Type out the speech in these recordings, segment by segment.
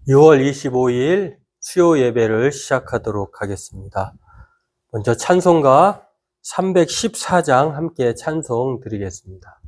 6월 25일 수요 예배를 시작하도록 하겠습니다. 먼저 찬송가 314장 함께 찬송 드리겠습니다.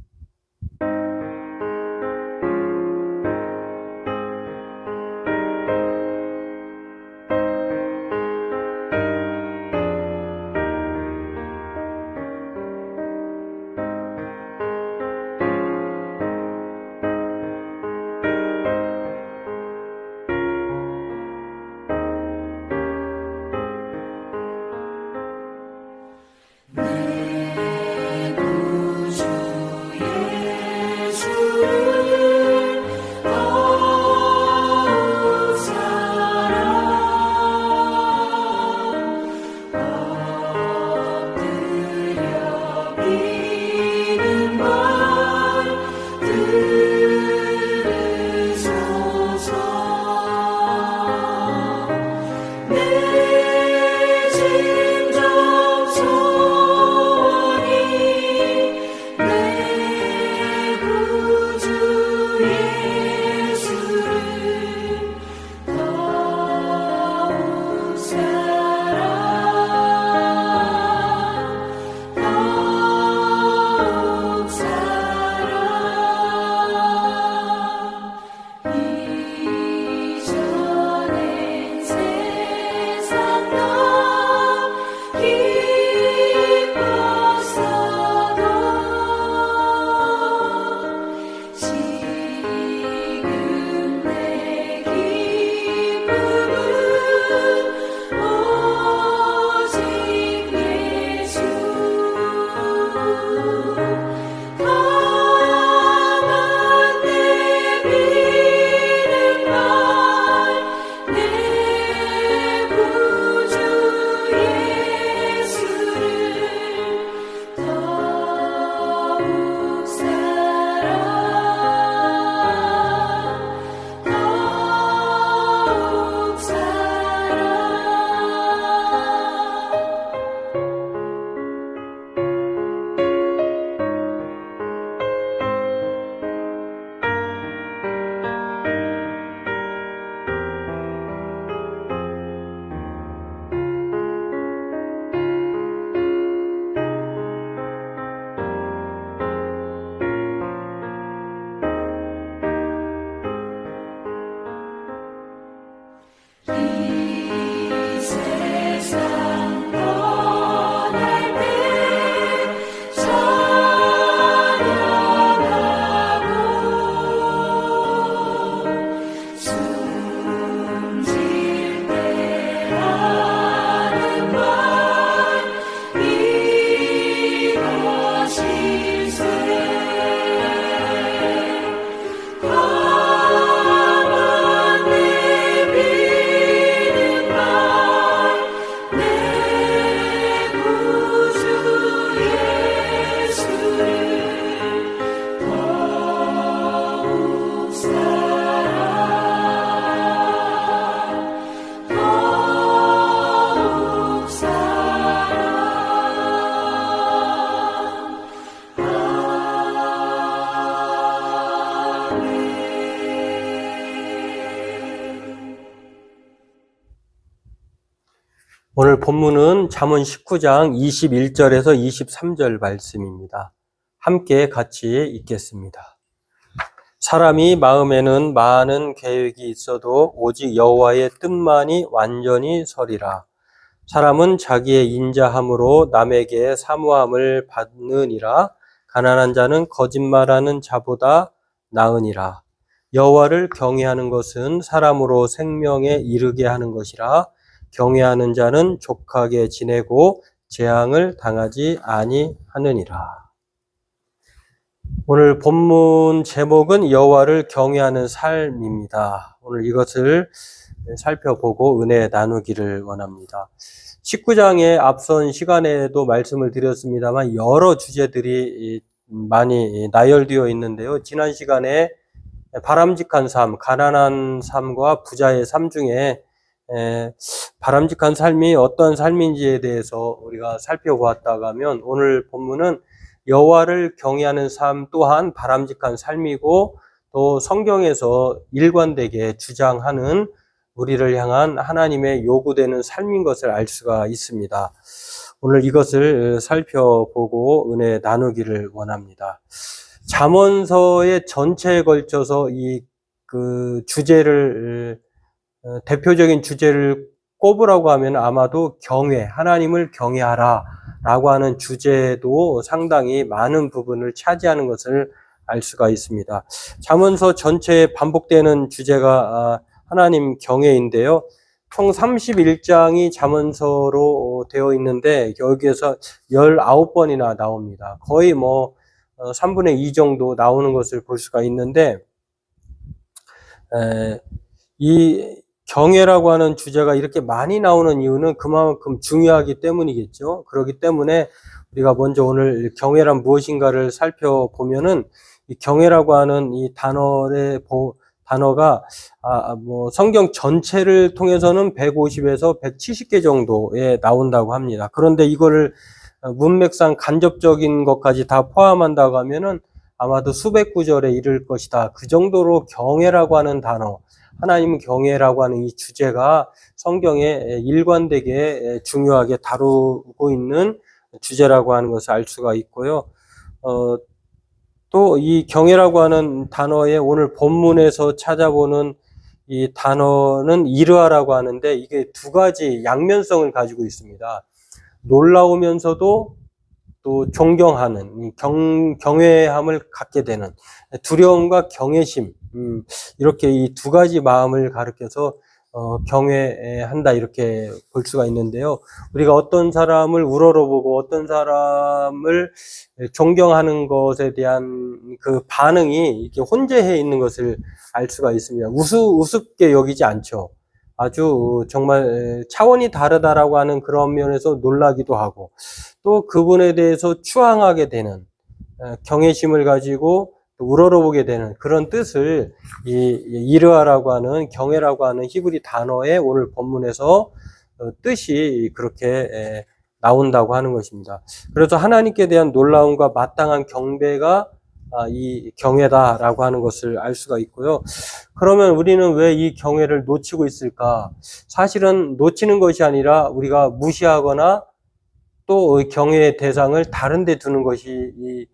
오늘 본문은 잠언 19장 21절에서 23절 말씀입니다. 함께 같이 읽겠습니다. 사람이 마음에는 많은 계획이 있어도 오직 여호와의 뜻만이 완전히 서리라. 사람은 자기의 인자함으로 남에게 사모함을 받느니라. 가난한 자는 거짓말하는 자보다 나으니라. 여호와를 경외하는 것은 사람으로 생명에 이르게 하는 것이라. 경외하는 자는 족하게 지내고 재앙을 당하지 아니하느니라. 오늘 본문 제목은 여호와를 경외하는 삶입니다. 오늘 이것을 살펴보고 은혜 나누기를 원합니다. 19장의 앞선 시간에도 말씀을 드렸습니다만 여러 주제들이 많이 나열되어 있는데요. 지난 시간에 바람직한 삶, 가난한 삶과 부자의 삶 중에 바람직한 삶이 어떤 삶인지에 대해서 우리가 살펴보았다가 하면 오늘 본문은 여호와를 경외하는 삶 또한 바람직한 삶이고 또 성경에서 일관되게 주장하는 우리를 향한 하나님의 요구되는 삶인 것을 알 수가 있습니다. 오늘 이것을 살펴보고 은혜 나누기를 원합니다. 잠언서의 전체에 걸쳐서 그 주제를, 대표적인 주제를 꼽으라고 하면 아마도 경외, 하나님을 경외하라 라고 하는 주제도 상당히 많은 부분을 차지하는 것을 알 수가 있습니다. 잠언서 전체에 반복되는 주제가 하나님 경외인데요. 총 31장이 잠언서로 되어 있는데 여기에서 19번이나 나옵니다. 거의 3분의 2 정도 나오는 것을 볼 수가 있는데, 이 경외라고 하는 주제가 이렇게 많이 나오는 이유는 그만큼 중요하기 때문이겠죠. 그렇기 때문에 우리가 먼저 오늘 경외란 무엇인가를 살펴보면은 이 경외라고 하는 이 단어가 성경 전체를 통해서는 150에서 170개 정도에 나온다고 합니다. 그런데 이거를 문맥상 간접적인 것까지 다 포함한다고 하면은 아마도 수백 구절에 이를 것이다. 그 정도로 경외라고 하는 단어, 하나님 경외라고 하는 이 주제가 성경에 일관되게 중요하게 다루고 있는 주제라고 하는 것을 알 수가 있고요. 또 이 경외라고 하는 단어에 오늘 본문에서 찾아보는 이 단어는 이르하라고 하는데 이게 두 가지 양면성을 가지고 있습니다. 놀라우면서도 또 존경하는 경외함을 갖게 되는 두려움과 경외심, 이렇게 이 두 가지 마음을 가리켜서 경외한다 이렇게 볼 수가 있는데요. 우리가 어떤 사람을 우러러보고 어떤 사람을 존경하는 것에 대한 그 반응이 이렇게 혼재해 있는 것을 알 수가 있습니다. 우습게 여기지 않죠. 아주 정말 차원이 다르다라고 하는 그런 면에서 놀라기도 하고 또 그분에 대해서 추앙하게 되는 경외심을 가지고 우러러보게 되는 그런 뜻을 이르하라고 하는 경외라고 하는 히브리 단어의 오늘 본문에서 뜻이 그렇게 나온다고 하는 것입니다. 그래서 하나님께 대한 놀라움과 마땅한 경배가 이 경외다라고 하는 것을 알 수가 있고요. 그러면 우리는 왜 이 경외를 놓치고 있을까? 사실은 놓치는 것이 아니라 우리가 무시하거나 또 경외의 대상을 다른 데 두는 것이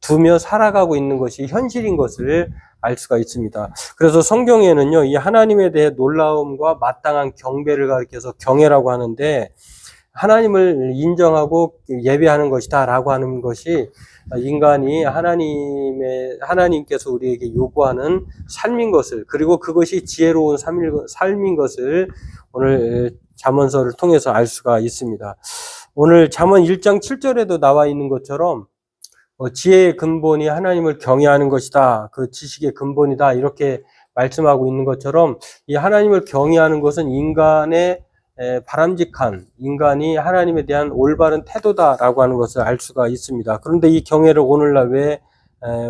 두며 살아가고 있는 것이 현실인 것을 알 수가 있습니다. 그래서 성경에는요, 이 하나님에 대해 놀라움과 마땅한 경배를 가리켜서 경외라고 하는데 하나님을 인정하고 예배하는 것이다 라고 하는 것이 인간이 하나님께서 우리에게 요구하는 삶인 것을, 그리고 그것이 지혜로운 삶인 것을 오늘 잠언서를 통해서 알 수가 있습니다. 오늘 잠언 1장 7절에도 나와 있는 것처럼 지혜의 근본이 하나님을 경외하는 것이다. 그 지식의 근본이다. 이렇게 말씀하고 있는 것처럼 이 하나님을 경외하는 것은 인간의 바람직한, 인간이 하나님에 대한 올바른 태도다라고 하는 것을 알 수가 있습니다. 그런데 이 경외를 오늘날 왜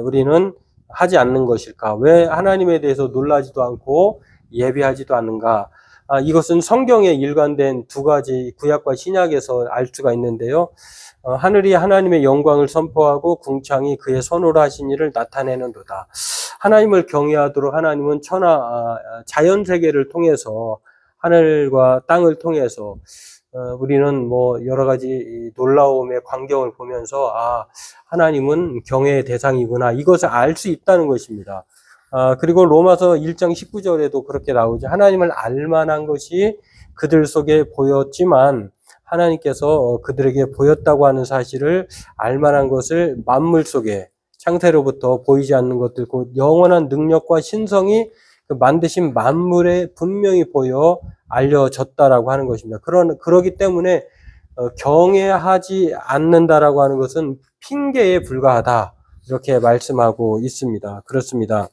우리는 하지 않는 것일까? 왜 하나님에 대해서 놀라지도 않고 예배하지도 않는가? 이것은 성경에 일관된 두 가지 구약과 신약에서 알 수가 있는데요. 하늘이 하나님의 영광을 선포하고 궁창이 그의 선으로 하신 일을 나타내는도다. 하나님을 경외하도록 하나님은 자연 세계를 통해서 하늘과 땅을 통해서 우리는 여러 가지 놀라움의 광경을 보면서 하나님은 경외의 대상이구나 이것을 알 수 있다는 것입니다. 그리고 로마서 1장 19절에도 그렇게 나오죠. 하나님을 알만한 것이 그들 속에 보였지만 하나님께서 그들에게 보였다고 하는 사실을 알만한 것을 만물 속에 창세로부터 보이지 않는 것들, 곧 영원한 능력과 신성이 그 만드신 만물에 분명히 보여 알려졌다라고 하는 것입니다. 그러기 때문에 경외하지 않는다라고 하는 것은 핑계에 불과하다 이렇게 말씀하고 있습니다. 그렇습니다.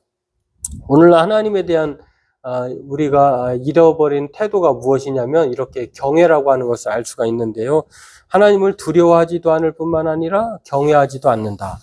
오늘날 하나님에 대한 우리가 잃어버린 태도가 무엇이냐면 이렇게 경외라고 하는 것을 알 수가 있는데요. 하나님을 두려워하지도 않을 뿐만 아니라 경외하지도 않는다.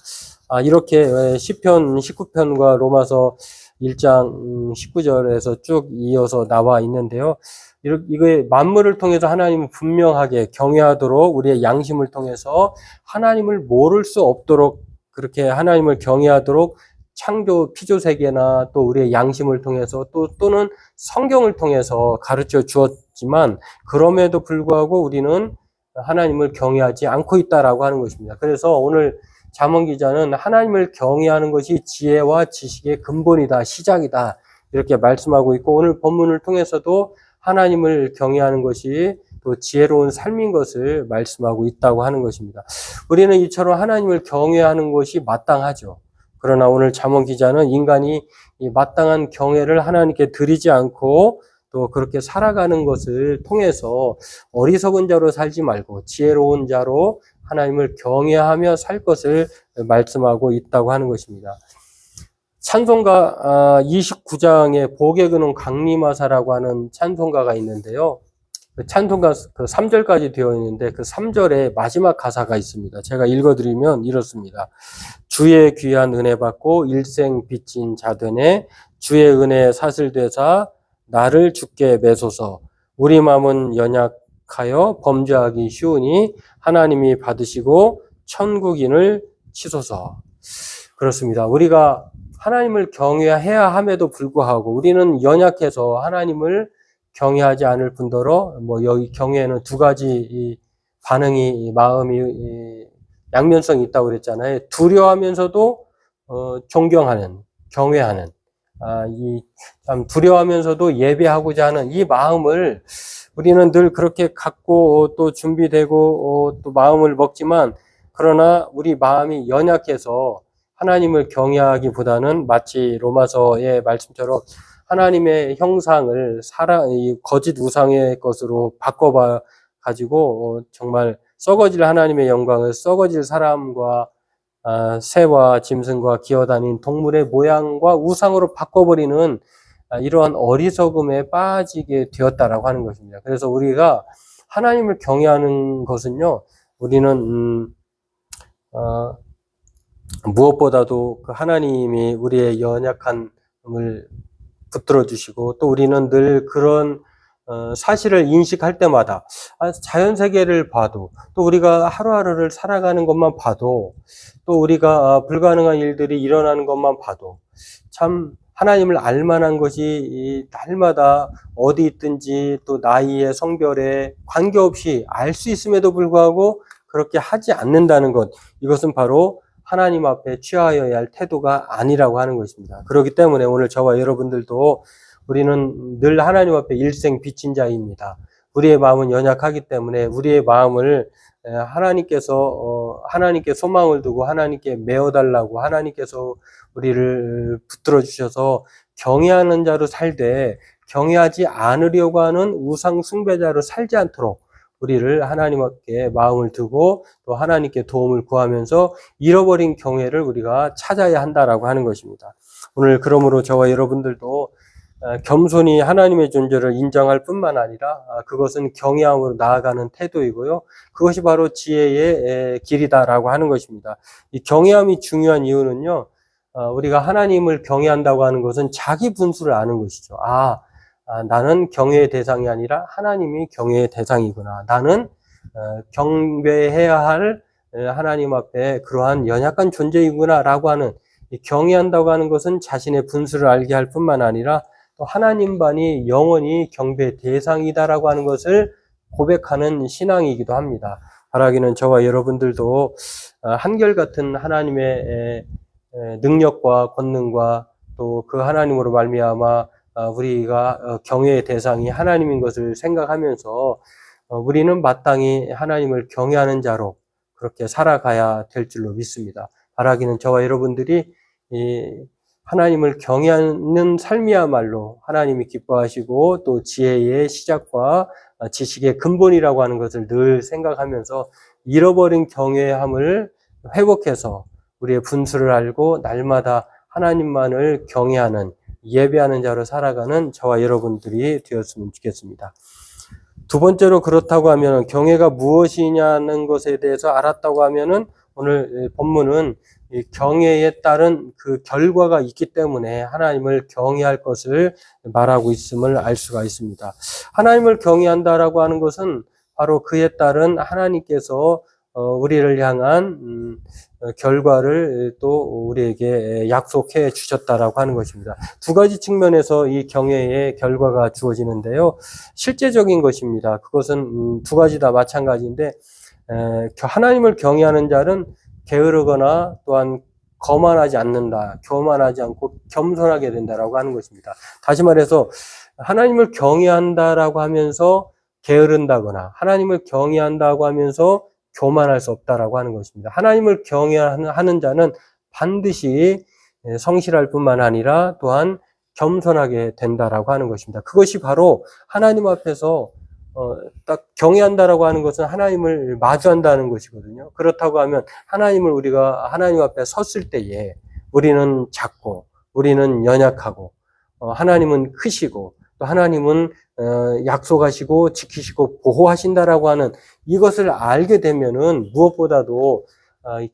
이렇게 시편 19편과 로마서 1장 19절에서 쭉 이어서 나와 있는데요. 이거에 만물을 통해서 하나님을 분명하게 경외하도록 우리의 양심을 통해서 하나님을 모를 수 없도록 그렇게 하나님을 경외하도록 창조 피조 세계나 또 우리의 양심을 통해서 또는 성경을 통해서 가르쳐 주었지만 그럼에도 불구하고 우리는 하나님을 경외하지 않고 있다라고 하는 것입니다. 그래서 오늘 잠언 기자는 하나님을 경외하는 것이 지혜와 지식의 근본이다, 시작이다 이렇게 말씀하고 있고 오늘 본문을 통해서도 하나님을 경외하는 것이 또 지혜로운 삶인 것을 말씀하고 있다고 하는 것입니다. 우리는 이처럼 하나님을 경외하는 것이 마땅하죠. 그러나 오늘 잠언 기자는 인간이 이 마땅한 경외를 하나님께 드리지 않고 또 그렇게 살아가는 것을 통해서 어리석은 자로 살지 말고 지혜로운 자로 하나님을 경외하며 살 것을 말씀하고 있다고 하는 것입니다. 찬송가 29장에 복에 그는 강림하사라고 하는 찬송가가 있는데요. 그 찬송가 그 3절까지 되어 있는데 그 3절에 마지막 가사가 있습니다. 제가 읽어드리면 이렇습니다. 주의 귀한 은혜 받고 일생 빚진 자 되네 주의 은혜에 사슬되사 나를 주께 매소서 우리 마음은 연약하여 범죄하기 쉬우니 하나님이 받으시고 천국인을 치소서. 그렇습니다. 우리가 하나님을 경외해야 함에도 불구하고 우리는 연약해서 하나님을 경외하지 않을 뿐더러 여기 경외에는 두 가지 반응이 마음이 양면성이 있다고 그랬잖아요. 두려워하면서도 존경하는, 경외하는 참 두려워하면서도 예배하고자 하는 이 마음을 우리는 늘 그렇게 갖고 또 준비되고 또 마음을 먹지만 그러나 우리 마음이 연약해서 하나님을 경외하기보다는 마치 로마서의 말씀처럼 하나님의 형상을 거짓 우상의 것으로 바꿔봐 가지고 정말 썩어질 하나님의 영광을 썩어질 사람과 새와 짐승과 기어다닌 동물의 모양과 우상으로 바꿔버리는 이러한 어리석음에 빠지게 되었다라고 하는 것입니다. 그래서 우리가 하나님을 경외하는 것은요, 우리는 무엇보다도 그 하나님이 우리의 연약함을 붙들어 주시고 또 우리는 늘 그런 사실을 인식할 때마다 자연 세계를 봐도 또 우리가 하루하루를 살아가는 것만 봐도 또 우리가 불가능한 일들이 일어나는 것만 봐도 참 하나님을 알만한 것이 날마다 어디 있든지 또 나이에 성별에 관계없이 알 수 있음에도 불구하고 그렇게 하지 않는다는 것, 이것은 바로 하나님 앞에 취하여야 할 태도가 아니라고 하는 것입니다. 그렇기 때문에 오늘 저와 여러분들도 우리는 늘 하나님 앞에 일생 빚진 자입니다. 우리의 마음은 연약하기 때문에 우리의 마음을 하나님께 소망을 두고 하나님께 메어달라고 하나님께서 우리를 붙들어 주셔서 경외하는 자로 살되 경외하지 않으려고 하는 우상 숭배자로 살지 않도록 우리를 하나님께 마음을 두고 또 하나님께 도움을 구하면서 잃어버린 경외를 우리가 찾아야 한다라고 하는 것입니다. 오늘 그러므로 저와 여러분들도 겸손히 하나님의 존재를 인정할 뿐만 아니라 그것은 경외함으로 나아가는 태도이고요. 그것이 바로 지혜의 길이다라고 하는 것입니다. 이 경외함이 중요한 이유는요. 우리가 하나님을 경외한다고 하는 것은 자기 분수를 아는 것이죠. 나는 경외의 대상이 아니라 하나님이 경외의 대상이구나. 나는 경배해야 할 하나님 앞에 그러한 연약한 존재이구나 라고 하는, 경외한다고 하는 것은 자신의 분수를 알게 할 뿐만 아니라 또 하나님만이 영원히 경배의 대상이다라고 하는 것을 고백하는 신앙이기도 합니다. 바라기는 저와 여러분들도 한결같은 하나님의 능력과 권능과 또 그 하나님으로 말미암아 우리가 경외의 대상이 하나님인 것을 생각하면서 우리는 마땅히 하나님을 경외하는 자로 그렇게 살아가야 될 줄로 믿습니다. 바라기는 저와 여러분들이 하나님을 경외하는 삶이야말로 하나님이 기뻐하시고 또 지혜의 시작과 지식의 근본이라고 하는 것을 늘 생각하면서 잃어버린 경외함을 회복해서 우리의 분수를 알고 날마다 하나님만을 경외하는, 예배하는 자로 살아가는 저와 여러분들이 되었으면 좋겠습니다. 두 번째로 그렇다고 하면 경외가 무엇이냐는 것에 대해서 알았다고 하면은 오늘 본문은 경외에 따른 그 결과가 있기 때문에 하나님을 경외할 것을 말하고 있음을 알 수가 있습니다. 하나님을 경외한다라고 하는 것은 바로 그에 따른 하나님께서 우리를 향한 결과를 또 우리에게 약속해 주셨다라고 하는 것입니다. 두 가지 측면에서 이 경외의 결과가 주어지는데요. 실제적인 것입니다. 그것은 두 가지 다 마찬가지인데 하나님을 경외하는 자는 게으르거나 또한 거만하지 않는다. 교만하지 않고 겸손하게 된다라고 하는 것입니다. 다시 말해서 하나님을 경외한다라고 하면서 게으른다거나 하나님을 경외한다고 하면서 교만할 수 없다라고 하는 것입니다. 하나님을 경외하는 자는 반드시 성실할 뿐만 아니라 또한 겸손하게 된다라고 하는 것입니다. 그것이 바로 하나님 앞에서 딱 경외한다라고 하는 것은 하나님을 마주한다는 것이거든요. 그렇다고 하면 우리가 하나님 앞에 섰을 때에 우리는 작고 우리는 연약하고 하나님은 크시고 또 하나님은 약속하시고 지키시고 보호하신다라고 하는 이것을 알게 되면은 무엇보다도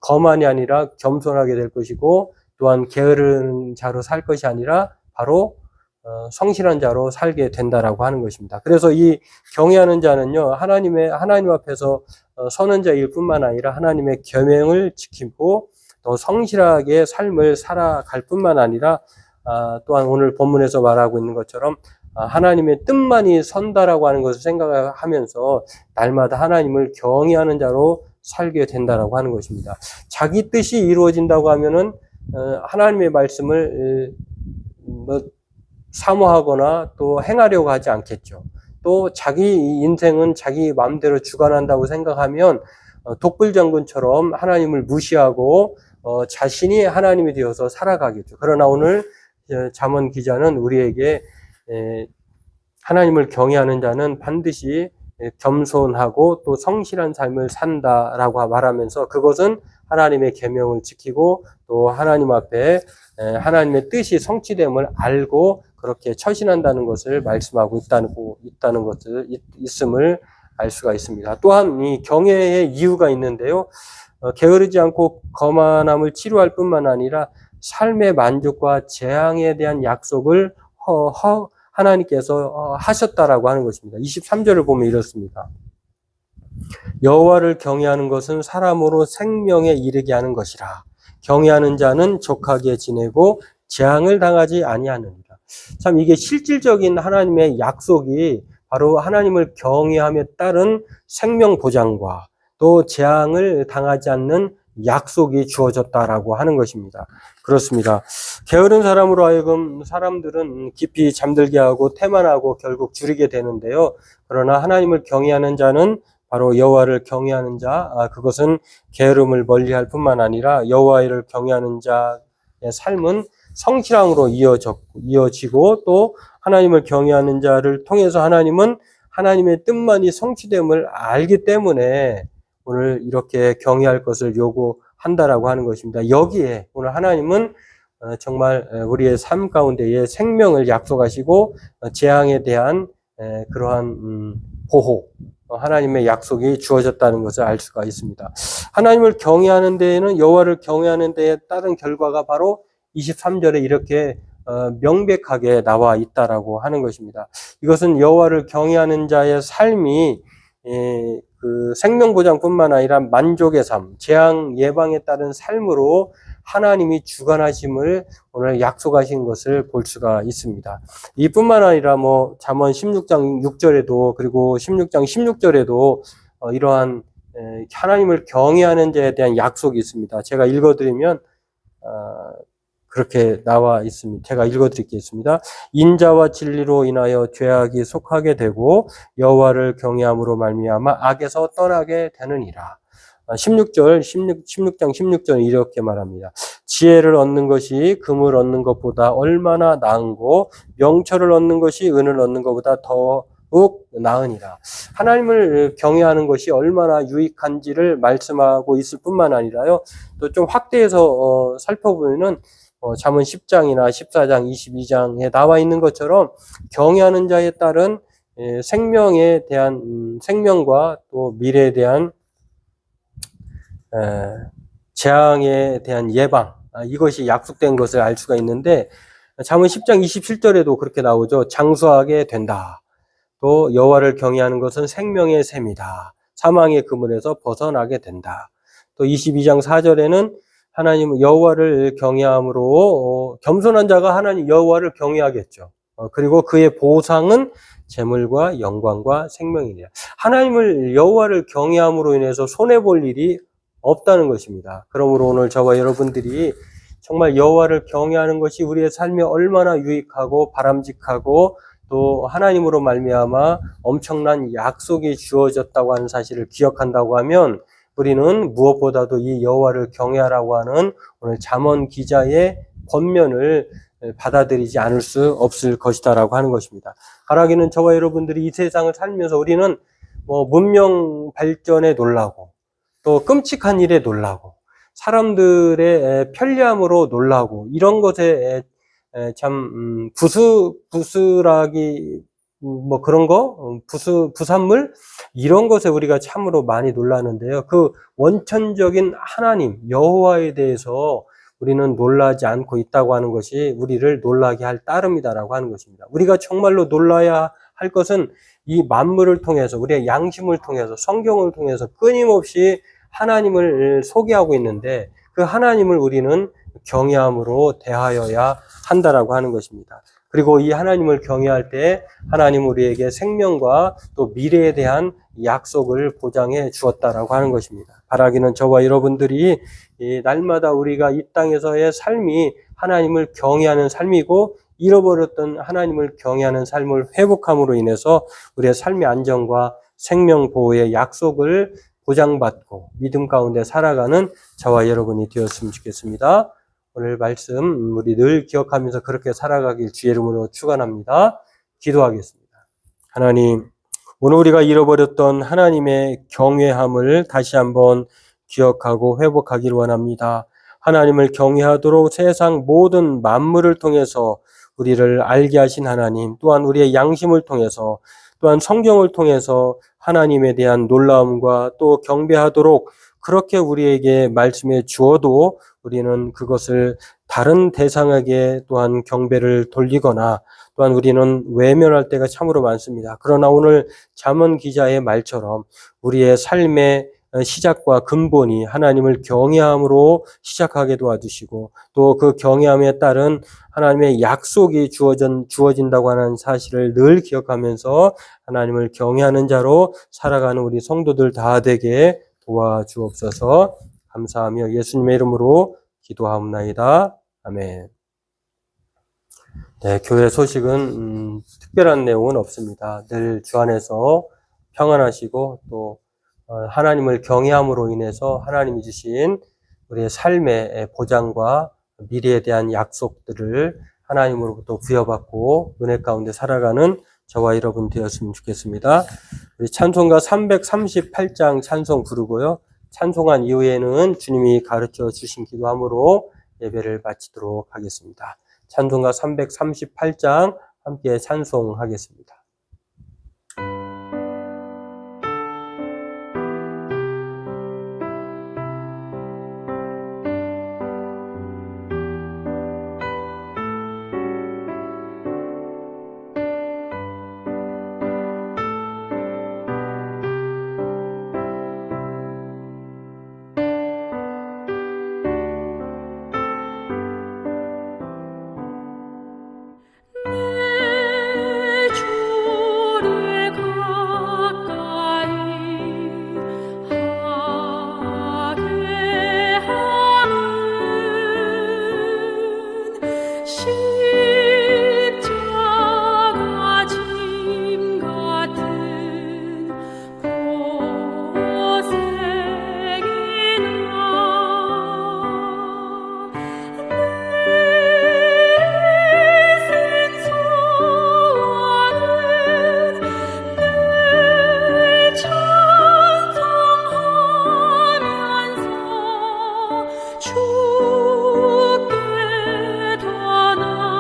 거만이 아니라 겸손하게 될 것이고 또한 게으른 자로 살 것이 아니라 바로 성실한 자로 살게 된다라고 하는 것입니다. 그래서 이 경외하는 자는요, 하나님 앞에서 서는 자일 뿐만 아니라 하나님의 계명을 지키고 또 성실하게 삶을 살아갈 뿐만 아니라 또한 오늘 본문에서 말하고 있는 것처럼 하나님의 뜻만이 선다라고 하는 것을 생각하면서 날마다 하나님을 경외하는 자로 살게 된다라고 하는 것입니다. 자기 뜻이 이루어진다고 하면은 하나님의 말씀을 사모하거나 또 행하려고 하지 않겠죠. 또 자기 인생은 자기 마음대로 주관한다고 생각하면 독불장군처럼 하나님을 무시하고 자신이 하나님이 되어서 살아가겠죠. 그러나 오늘 잠언 기자는 우리에게 하나님을 경외하는 자는 반드시 겸손하고 또 성실한 삶을 산다라고 말하면서 그것은 하나님의 계명을 지키고 또 하나님 앞에 하나님의 뜻이 성취됨을 알고 그렇게 처신한다는 것을 말씀하고 있다는 것을 있음을 알 수가 있습니다. 또한 이 경외의 이유가 있는데요. 게으르지 않고 거만함을 치료할 뿐만 아니라 삶의 만족과 재앙에 대한 약속을 하나님께서 하셨다라고 하는 것입니다. 23절을 보면 이렇습니다. 여호와를 경외하는 것은 사람으로 생명에 이르게 하는 것이라. 경외하는 자는 족하게 지내고 재앙을 당하지 아니하느니라. 참 이게 실질적인 하나님의 약속이 바로 하나님을 경외함에 따른 생명 보장과 또 재앙을 당하지 않는 약속이 주어졌다라고 하는 것입니다. 그렇습니다. 게으른 사람으로 하여금 사람들은 깊이 잠들게 하고 태만하고 결국 줄이게 되는데요. 그러나 하나님을 경외하는 자는 바로 여호와를 경외하는 자, 그것은 게으름을 멀리할 뿐만 아니라 여호와를 경외하는 자의 삶은 성실함으로 이어지고 또 하나님을 경외하는 자를 통해서 하나님은 하나님의 뜻만이 성취됨을 알기 때문에 오늘 이렇게 경외할 것을 요구한다라고 하는 것입니다. 여기에 오늘 하나님은 정말 우리의 삶 가운데에 생명을 약속하시고 재앙에 대한 그러한 보호, 하나님의 약속이 주어졌다는 것을 알 수가 있습니다. 하나님을 경외하는 데에는 여호와를 경외하는 데에 따른 결과가 바로 23절에 이렇게 명백하게 나와 있다라고 하는 것입니다. 이것은 여호와를 경외하는 자의 삶이 그 생명보장뿐만 아니라 만족의 삶, 재앙 예방에 따른 삶으로 하나님이 주관하심을 오늘 약속하신 것을 볼 수가 있습니다. 이뿐만 아니라 잠언 16장 6절에도 그리고 16장 16절에도 이러한 하나님을 경외하는 자에 대한 약속이 있습니다. 제가 읽어드리면 그렇게 나와 있습니다. 제가 읽어드리겠습니다. 인자와 진리로 인하여 죄악이 속하게 되고 여호와를 경외함으로 말미암아 악에서 떠나게 되느니라. 16장 16절은 이렇게 말합니다. 지혜를 얻는 것이 금을 얻는 것보다 얼마나 나은고 명철을 얻는 것이 은을 얻는 것보다 더욱 나으니라. 하나님을 경외하는 것이 얼마나 유익한지를 말씀하고 있을 뿐만 아니라요. 또 좀 확대해서 살펴보면은 잠언 10장이나 14장, 22장에 나와 있는 것처럼 경외하는 자에 따른 생명에 대한 생명과 또 미래에 대한 재앙에 대한 예방, 이것이 약속된 것을 알 수가 있는데 잠언 10장 27절에도 그렇게 나오죠. 장수하게 된다. 또 여호와를 경외하는 것은 생명의 샘이다. 사망의 그물에서 벗어나게 된다. 또 22장 4절에는 하나님 여호와를 경외함으로 겸손한 자가 하나님 여호와를 경외하겠죠. 그리고 그의 보상은 재물과 영광과 생명이니라. 하나님을 여호와를 경외함으로 인해서 손해 볼 일이 없다는 것입니다. 그러므로 오늘 저와 여러분들이 정말 여호와를 경외하는 것이 우리의 삶에 얼마나 유익하고 바람직하고 또 하나님으로 말미암아 엄청난 약속이 주어졌다고 하는 사실을 기억한다고 하면 우리는 무엇보다도 이 여호와를 경외하라고 하는 오늘 잠언 기자의 권면을 받아들이지 않을 수 없을 것이다라고 하는 것입니다. 바라기는 저와 여러분들이 이 세상을 살면서 우리는 문명 발전에 놀라고 또 끔찍한 일에 놀라고 사람들의 편리함으로 놀라고 이런 것에 참 부스라기 그런 거 부산물 이런 것에 우리가 참으로 많이 놀라는데요. 그 원천적인 하나님 여호와에 대해서 우리는 놀라지 않고 있다고 하는 것이 우리를 놀라게 할 따름이다라고 하는 것입니다. 우리가 정말로 놀라야 할 것은 이 만물을 통해서 우리의 양심을 통해서 성경을 통해서 끊임없이 하나님을 소개하고 있는데 그 하나님을 우리는 경외함으로 대하여야 한다라고 하는 것입니다. 그리고 이 하나님을 경외할 때 하나님 우리에게 생명과 또 미래에 대한 약속을 보장해 주었다라고 하는 것입니다. 바라기는 저와 여러분들이 날마다 우리가 이 땅에서의 삶이 하나님을 경외하는 삶이고 잃어버렸던 하나님을 경외하는 삶을 회복함으로 인해서 우리의 삶의 안정과 생명 보호의 약속을 보장받고 믿음 가운데 살아가는 저와 여러분이 되었으면 좋겠습니다. 오늘 말씀 우리 늘 기억하면서 그렇게 살아가길 주의 이름으로 축원합니다. 기도하겠습니다. 하나님, 오늘 우리가 잃어버렸던 하나님의 경외함을 다시 한번 기억하고 회복하길 원합니다. 하나님을 경외하도록 세상 모든 만물을 통해서 우리를 알게 하신 하나님, 또한 우리의 양심을 통해서 또한 성경을 통해서 하나님에 대한 놀라움과 또 경배하도록 그렇게 우리에게 말씀해 주어도 우리는 그것을 다른 대상에게 또한 경배를 돌리거나 또한 우리는 외면할 때가 참으로 많습니다. 그러나 오늘 잠언 기자의 말처럼 우리의 삶의 시작과 근본이 하나님을 경외함으로 시작하게 도와주시고 또 그 경외함에 따른 하나님의 약속이 주어진다고 하는 사실을 늘 기억하면서 하나님을 경외하는 자로 살아가는 우리 성도들 다 되게 도와주옵소서. 감사하며 예수님의 이름으로 기도하옵나이다. 아멘. 네, 교회 소식은 특별한 내용은 없습니다. 늘 주 안에서 평안하시고 또 하나님을 경외함으로 인해서 하나님이 주신 우리의 삶의 보장과 미래에 대한 약속들을 하나님으로부터 부여받고 은혜 가운데 살아가는 저와 여러분 되었으면 좋겠습니다. 우리 찬송가 338장 찬송 부르고요. 찬송한 이후에는 주님이 가르쳐 주신 기도함으로 예배를 마치도록 하겠습니다. 찬송가 338장 함께 찬송하겠습니다. 주께 더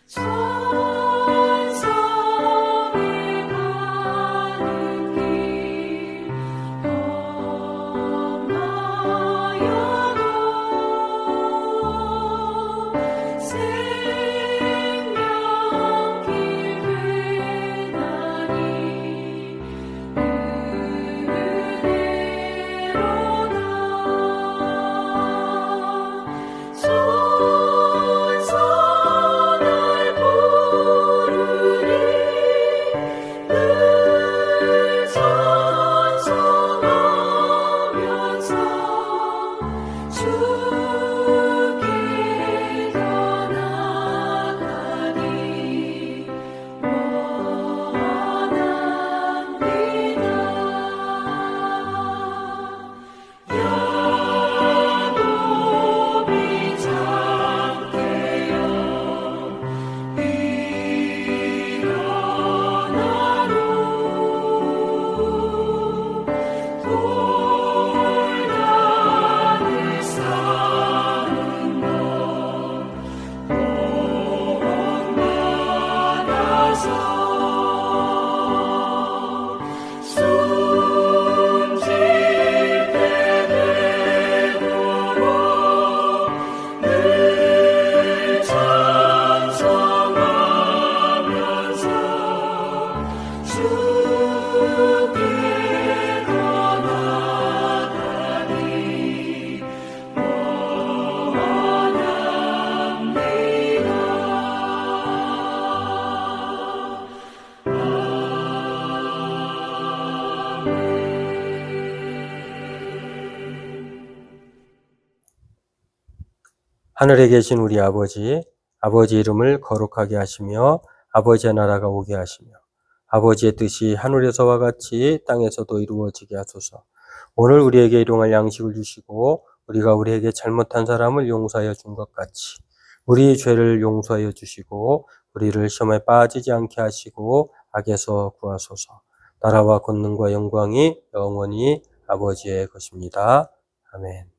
천성에 가는 길 험하여도 생명길 되나니 은혜로다 손선을 부르리 늘 찬송하면서 주께 더 나아가니 원합니다. 야곱이 잠깨어 일어나루 돌단을 쌓은 것 본받아서 숨질 때 되도록 늘 찬송하면서 주께 더 나아가니 원합니다. 하늘에 계신 우리 아버지, 아버지 이름을 거룩하게 하시며 아버지의 나라가 오게 하시며 아버지의 뜻이 하늘에서와 같이 땅에서도 이루어지게 하소서. 오늘 우리에게 일용할 양식을 주시고 우리가 우리에게 잘못한 사람을 용서하여 준 것 같이 우리 죄를 용서하여 주시고 우리를 시험에 빠지지 않게 하시고 악에서 구하소서. 나라와 권능과 영광이 영원히 아버지의 것입니다. 아멘.